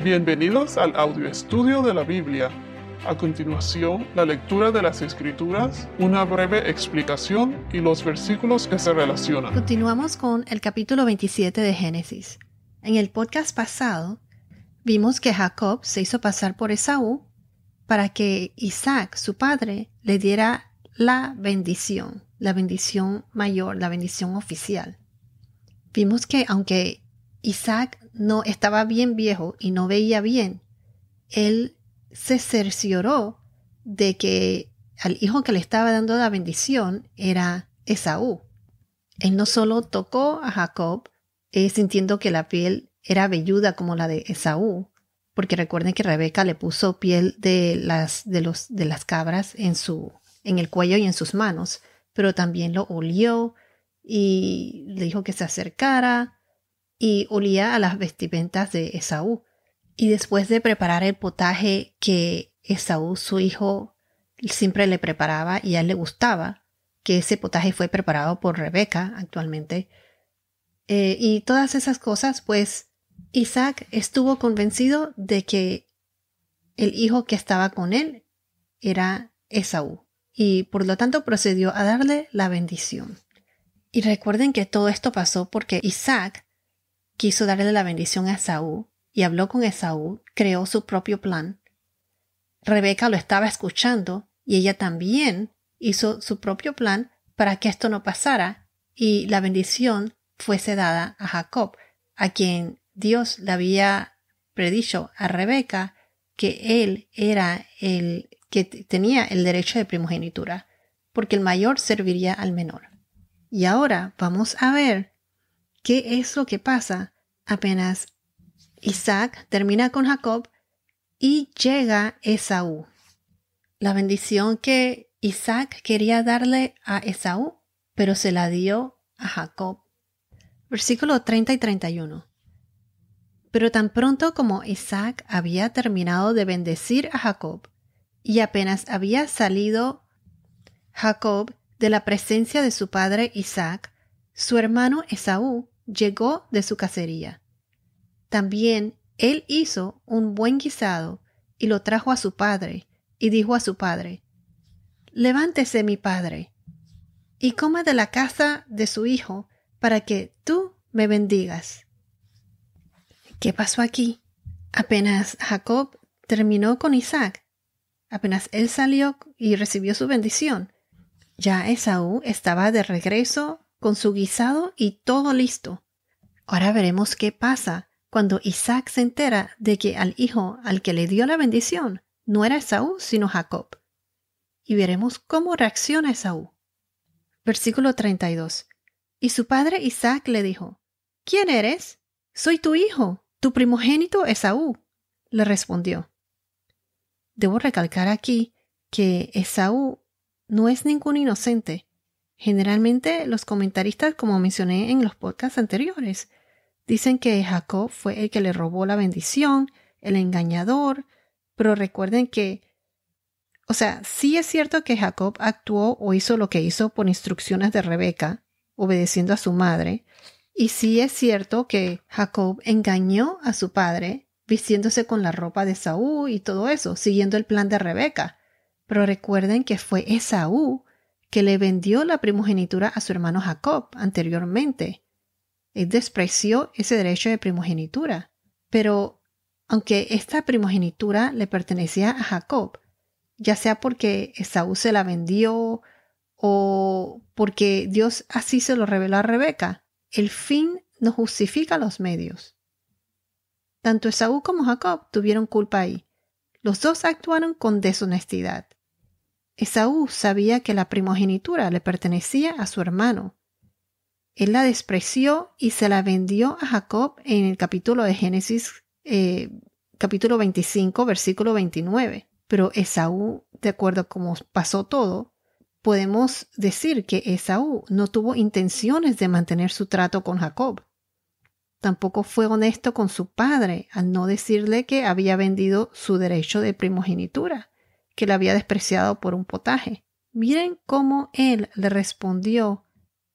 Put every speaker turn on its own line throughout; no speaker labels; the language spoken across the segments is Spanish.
Bienvenidos al audio estudio de la Biblia. A continuación, la lectura de las Escrituras, una breve explicación y los versículos que se relacionan.
Continuamos con el capítulo 27 de Génesis. En el podcast pasado, vimos que Jacob se hizo pasar por Esaú para que Isaac, su padre, le diera la bendición mayor, la bendición oficial. Vimos que aunque Isaac no estaba bien viejo y no veía bien, él se cercioró de que al hijo que le estaba dando la bendición era Esaú. Él no solo tocó a Jacob, sintiendo que la piel era velluda como la de Esaú, porque recuerden que Rebeca le puso piel de las cabras en el cuello y en sus manos, pero también lo olió y le dijo que se acercara y olía a las vestimentas de Esaú. Y después de preparar el potaje que Esaú, su hijo, siempre le preparaba y a él le gustaba, que ese potaje fue preparado por Rebeca actualmente, y todas esas cosas, pues Isaac estuvo convencido de que el hijo que estaba con él era Esaú, y por lo tanto procedió a darle la bendición. Y recuerden que todo esto pasó porque Isaac quiso darle la bendición a Esaú y habló con Esaú, creó su propio plan. Rebeca lo estaba escuchando y ella también hizo su propio plan para que esto no pasara y la bendición fuese dada a Jacob, a quien Dios le había predicho a Rebeca que él era el que tenía el derecho de primogenitura, porque el mayor serviría al menor. Y ahora vamos a ver qué es lo que pasa apenas Isaac termina con Jacob y llega Esaú. La bendición que Isaac quería darle a Esaú, pero se la dio a Jacob. Versículos 30 y 31. Pero tan pronto como Isaac había terminado de bendecir a Jacob, y apenas había salido Jacob de la presencia de su padre Isaac, su hermano Esaú llegó de su cacería. También él hizo un buen guisado y lo trajo a su padre, y dijo a su padre: «Levántese, mi padre, y coma de la caza de su hijo, para que tú me bendigas». ¿Qué pasó aquí? Apenas Jacob terminó con Isaac, apenas él salió y recibió su bendición, ya Esaú estaba de regreso con su guisado y todo listo. Ahora veremos qué pasa cuando Isaac se entera de que al hijo al que le dio la bendición no era Esaú, sino Jacob. Y veremos cómo reacciona Esaú. Versículo 32. Y su padre Isaac le dijo: «¿Quién eres? Soy tu hijo, tu primogénito Esaú», le respondió. Debo recalcar aquí que Esaú no es ningún inocente. Generalmente los comentaristas, como mencioné en los podcasts anteriores, dicen que Jacob fue el que le robó la bendición, el engañador, pero recuerden que, sí es cierto que Jacob actuó o hizo lo que hizo por instrucciones de Rebeca, obedeciendo a su madre, y sí es cierto que Jacob engañó a su padre, vistiéndose con la ropa de Esaú y todo eso, siguiendo el plan de Rebeca. Pero recuerden que fue Esaú que le vendió la primogenitura a su hermano Jacob anteriormente. Él despreció ese derecho de primogenitura. Pero aunque esta primogenitura le pertenecía a Jacob, ya sea porque Esaú se la vendió o porque Dios así se lo reveló a Rebeca, el fin no justifica los medios. Tanto Esaú como Jacob tuvieron culpa ahí. Los dos actuaron con deshonestidad. Esaú sabía que la primogenitura le pertenecía a su hermano. Él la despreció y se la vendió a Jacob en el capítulo de Génesis, capítulo 25, versículo 29. Pero Esaú, de acuerdo a cómo pasó todo, podemos decir que Esaú no tuvo intenciones de mantener su trato con Jacob. Tampoco fue honesto con su padre al no decirle que había vendido su derecho de primogenitura, que le había despreciado por un potaje. Miren cómo él le respondió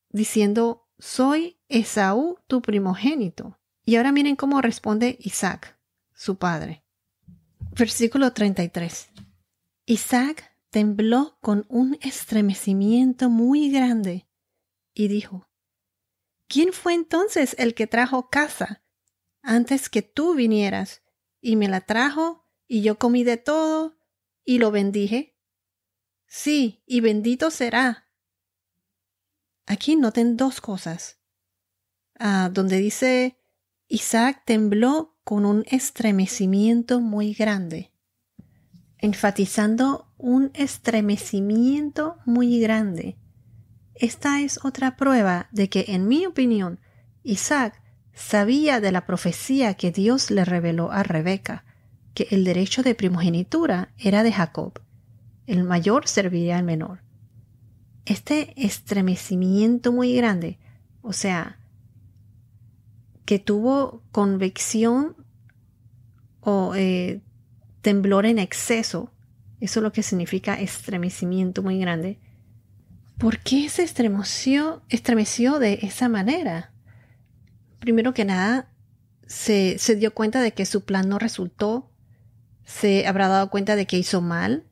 diciendo: «Soy Esaú, tu primogénito». Y ahora miren cómo responde Isaac: su padre. Versículo 33. Isaac tembló con un estremecimiento muy grande y dijo: ¿Quién fue entonces el que trajo caza antes que tú vinieras y me la trajo y yo comí de todo y lo bendije? Sí, y bendito será. Aquí noten dos cosas. Donde dice Isaac tembló con un estremecimiento muy grande, enfatizando un estremecimiento muy grande. Esta es otra prueba de que, en mi opinión, Isaac sabía de la profecía que Dios le reveló a Rebeca, que el derecho de primogenitura era de Jacob. El mayor serviría al menor. Este estremecimiento muy grande, o sea, que tuvo convicción o temblor en exceso, eso es lo que significa estremecimiento muy grande. ¿Por qué se estremeció de esa manera? Primero que nada, se dio cuenta de que su plan no resultó, se habrá dado cuenta de que hizo mal,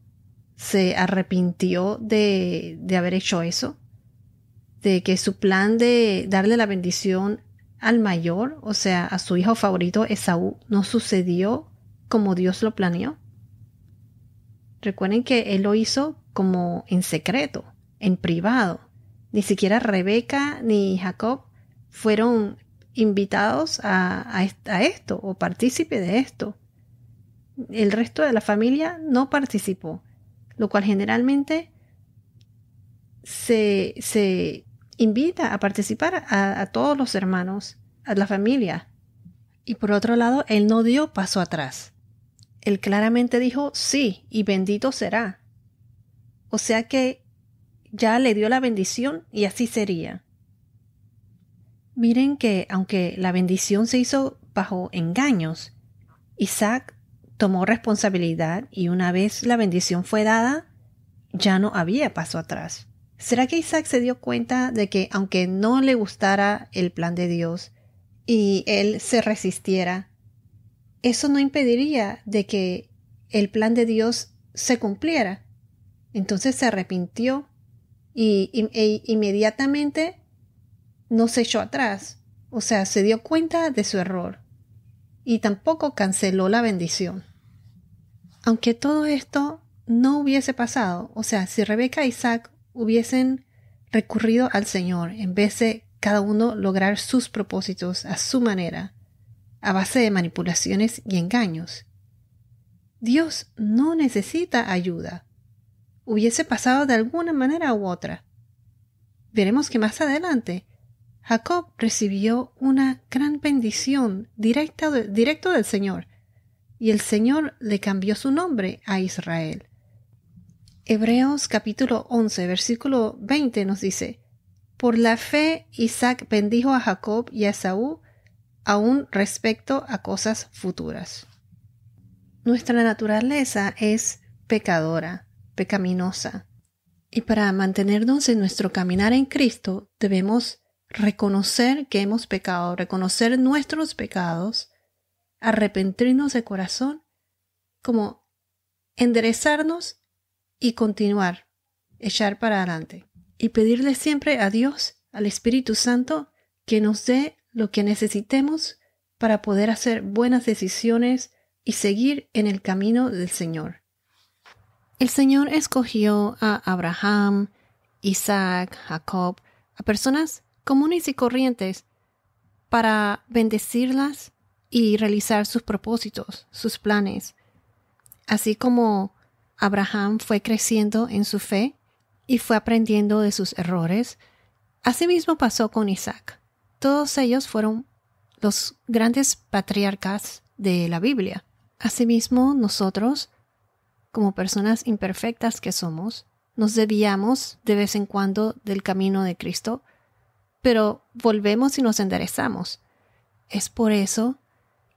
se arrepintió de haber hecho eso, de que su plan de darle la bendición al mayor, o sea, a su hijo favorito Esaú, no sucedió como Dios lo planeó. Recuerden que él lo hizo como en secreto, en privado. Ni siquiera Rebeca ni Jacob fueron invitados a esto o partícipe de esto. El resto de la familia no participó, lo cual generalmente se invita a participar a todos los hermanos, a la familia. Y por otro lado, él no dio paso atrás. Él claramente dijo sí, y bendito será. O sea que ya le dio la bendición y así sería. Miren que aunque la bendición se hizo bajo engaños, Isaac tomó responsabilidad y una vez la bendición fue dada, ya no había paso atrás. ¿Será que Isaac se dio cuenta de que aunque no le gustara el plan de Dios y él se resistiera, eso no impediría de que el plan de Dios se cumpliera? Entonces se arrepintió e inmediatamente no se echó atrás. O sea, se dio cuenta de su error y tampoco canceló la bendición. Aunque todo esto no hubiese pasado, o sea, si Rebeca e Isaac hubiesen recurrido al Señor en vez de cada uno lograr sus propósitos a su manera, a base de manipulaciones y engaños, Dios no necesita ayuda. Hubiese pasado de alguna manera u otra. Veremos que más adelante Jacob recibió una gran bendición directo del Señor, y el Señor le cambió su nombre a Israel. Hebreos capítulo 11, versículo 20 nos dice: por la fe Isaac bendijo a Jacob y a Esaú, aún respecto a cosas futuras. Nuestra naturaleza es pecadora, pecaminosa, y para mantenernos en nuestro caminar en Cristo debemos reconocer que hemos pecado, reconocer nuestros pecados, arrepentirnos de corazón, como enderezarnos y continuar, echar para adelante, y pedirle siempre a Dios, al Espíritu Santo, que nos dé lo que necesitemos para poder hacer buenas decisiones y seguir en el camino del Señor. El Señor escogió a Abraham, Isaac, Jacob, a personas comunes y corrientes para bendecirlas y realizar sus propósitos, sus planes. Así como Abraham fue creciendo en su fe y fue aprendiendo de sus errores, asimismo pasó con Isaac. Todos ellos fueron los grandes patriarcas de la Biblia. Asimismo, nosotros, como personas imperfectas que somos, nos desviamos de vez en cuando del camino de Cristo, pero volvemos y nos enderezamos. Es por eso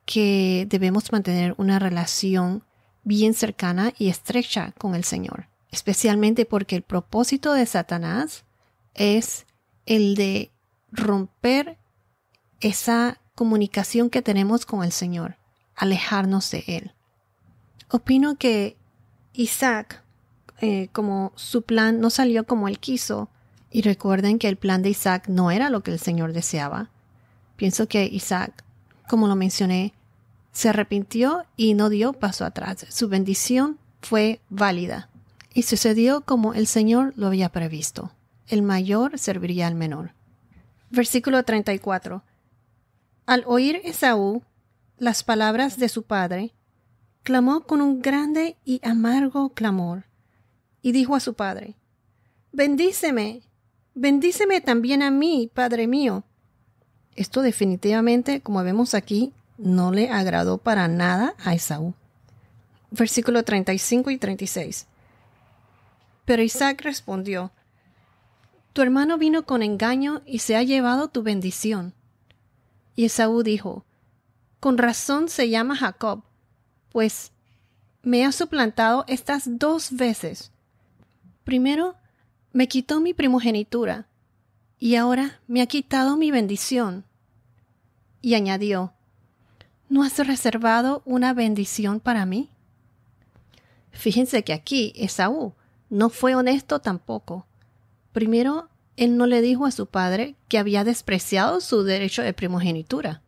que debemos mantener una relación bien cercana y estrecha con el Señor, especialmente porque el propósito de Satanás es el de romper esa comunicación que tenemos con el Señor, alejarnos de Él. Opino que Isaac, como su plan no salió como él quiso, y recuerden que el plan de Isaac no era lo que el Señor deseaba. Pienso que Isaac, como lo mencioné, se arrepintió y no dio paso atrás. Su bendición fue válida y sucedió como el Señor lo había previsto. El mayor serviría al menor. Versículo 34. Al oír Esaú las palabras de su padre, clamó con un grande y amargo clamor, y dijo a su padre: «Bendíceme, bendíceme también a mí, padre mío». Esto definitivamente, como vemos aquí, no le agradó para nada a Esaú. Versículo 35 y 36. Pero Isaac respondió: «Tu hermano vino con engaño y se ha llevado tu bendición». Y Esaú dijo: «Con razón se llama Jacob, pues me ha suplantado estas 2 veces. Primero me quitó mi primogenitura, y ahora me ha quitado mi bendición». Y añadió: «¿No has reservado una bendición para mí?». Fíjense que aquí Esaú no fue honesto tampoco. Primero, él no le dijo a su padre que había despreciado su derecho de primogenitura.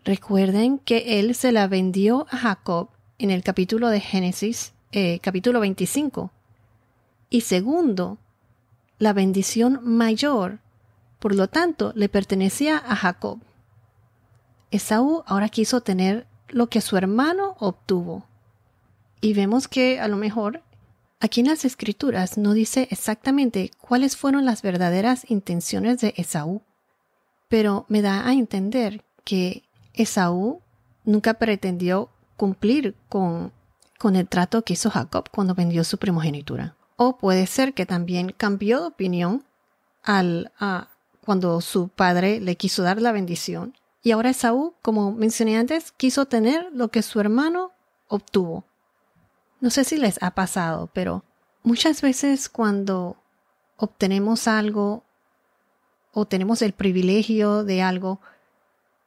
Recuerden que él se la vendió a Jacob en el capítulo de Génesis, capítulo 25. Y segundo, la bendición mayor, por lo tanto, le pertenecía a Jacob. Esaú ahora quiso tener lo que su hermano obtuvo. Y vemos que a lo mejor aquí en las Escrituras no dice exactamente cuáles fueron las verdaderas intenciones de Esaú, pero me da a entender que Esaú nunca pretendió cumplir con el trato que hizo Jacob cuando vendió su primogenitura. O puede ser que también cambió de opinión cuando su padre le quiso dar la bendición. Y ahora Esaú, como mencioné antes, quiso tener lo que su hermano obtuvo. No sé si les ha pasado, pero muchas veces cuando obtenemos algo o tenemos el privilegio de algo,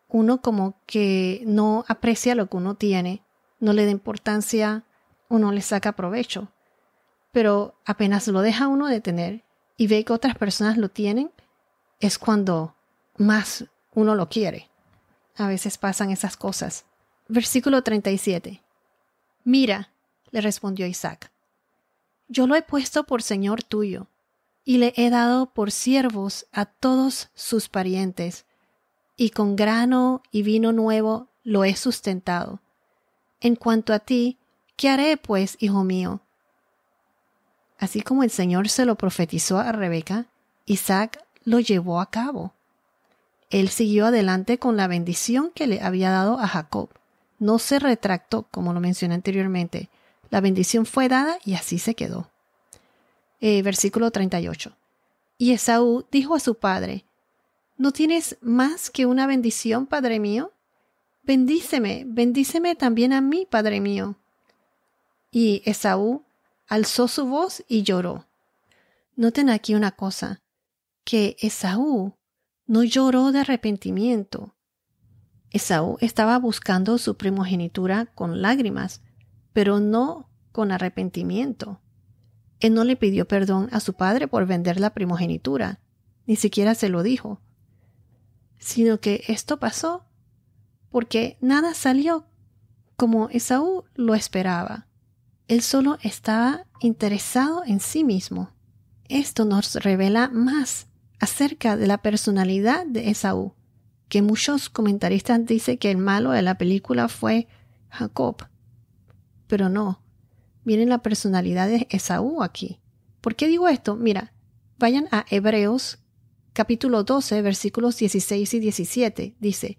uno como que no aprecia lo que uno tiene, no le da importancia o no le saca provecho. Pero apenas lo deja uno de tener y ve que otras personas lo tienen, es cuando más uno lo quiere. A veces pasan esas cosas. Versículo 37. «Mira», le respondió Isaac, «yo lo he puesto por señor tuyo, y le he dado por siervos a todos sus parientes, y con grano y vino nuevo lo he sustentado. En cuanto a ti, ¿qué haré, pues, hijo mío?». Así como el Señor se lo profetizó a Rebeca, Isaac lo llevó a cabo. Él siguió adelante con la bendición que le había dado a Jacob. No se retractó, como lo mencioné anteriormente. La bendición fue dada y así se quedó. Versículo 38. Y Esaú dijo a su padre: «¿No tienes más que una bendición, padre mío? Bendíceme, bendíceme también a mí, padre mío». Y Esaú alzó su voz y lloró. Noten aquí una cosa, que Esaú no lloró de arrepentimiento. Esaú estaba buscando su primogenitura con lágrimas, pero no con arrepentimiento. Él no le pidió perdón a su padre por vender la primogenitura, ni siquiera se lo dijo, sino que esto pasó porque nada salió como Esaú lo esperaba. Él solo estaba interesado en sí mismo. Esto nos revela más acerca de la personalidad de Esaú, que muchos comentaristas dicen que el malo de la película fue Jacob. Pero no, miren la personalidad de Esaú aquí. ¿Por qué digo esto? Mira, vayan a Hebreos capítulo 12, versículos 16 y 17. Dice: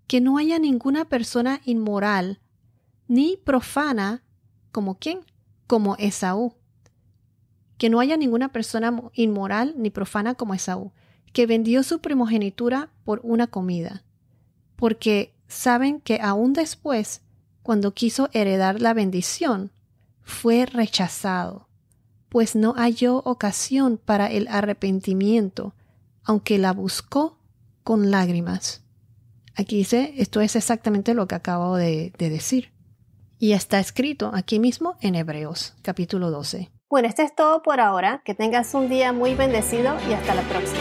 «Que no haya ninguna persona inmoral ni profana». ¿Como quién? Como Esaú. Que no haya ninguna persona inmoral ni profana como Esaú, que vendió su primogenitura por una comida. Porque saben que aún después, cuando quiso heredar la bendición, fue rechazado, pues no halló ocasión para el arrepentimiento, aunque la buscó con lágrimas. Aquí dice, esto es exactamente lo que acabo de decir. Y está escrito aquí mismo en Hebreos, capítulo 12.
Bueno, esto es todo por ahora. Que tengas un día muy bendecido y hasta la próxima.